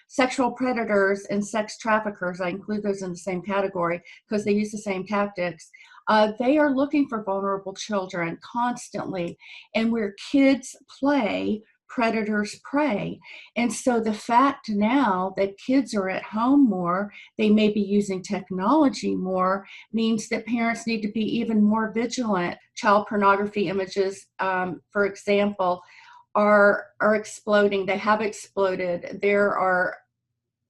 sexual predators and sex traffickers, I include those in the same category because they use the same tactics. They are looking for vulnerable children constantly, and where kids play, predators prey. And so the fact now that kids are at home more, they may be using technology more, means that parents need to be even more vigilant. Child pornography images, for example, are exploding. They have exploded. There are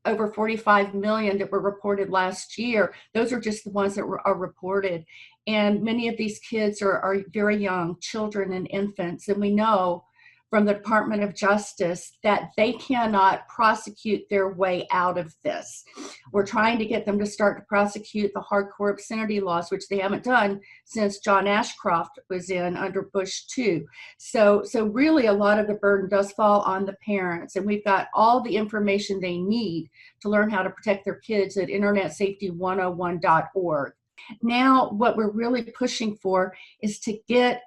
over 45 million that were reported last year. Those are just the ones that are reported. And many of these kids are very young, children and infants. And we know from the Department of Justice that they cannot prosecute their way out of this. We're trying to get them to start to prosecute the hardcore obscenity laws, which they haven't done since John Ashcroft was in under Bush 2. So really a lot of the burden does fall on the parents, and we've got all the information they need to learn how to protect their kids at internetsafety101.org. Now, what we're really pushing for is to get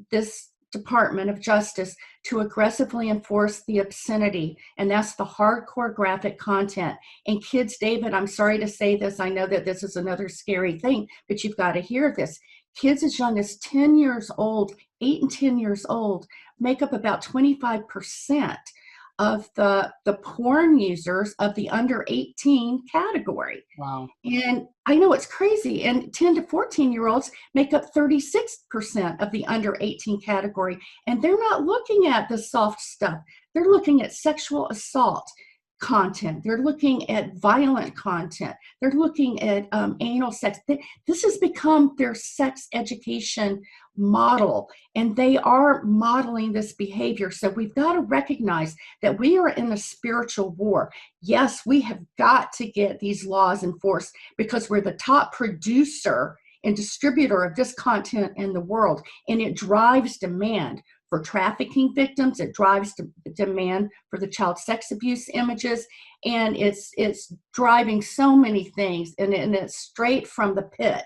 this Department of Justice to aggressively enforce the obscenity, and that's the hardcore graphic content. And kids, David, I'm sorry to say this, I know that this is another scary thing, but you've got to hear this. Kids as young as 10 years old, 8 and 10 years old, make up about 25% of the porn users of the under 18 category. Wow. And I know it's crazy. And 10 to 14-year-olds make up 36% of the under 18 category. And they're not looking at the soft stuff. They're looking at sexual assault content. They're looking at violent content. They're looking at anal sex. This has become their sex education model, and they are modeling this behavior. So we've got to recognize that we are in a spiritual war. Yes, we have got to get these laws enforced because we're the top producer and distributor of this content in the world, and it drives demand for trafficking victims. It drives demand for the child sex abuse images, and it's driving so many things, and it's straight from the pit.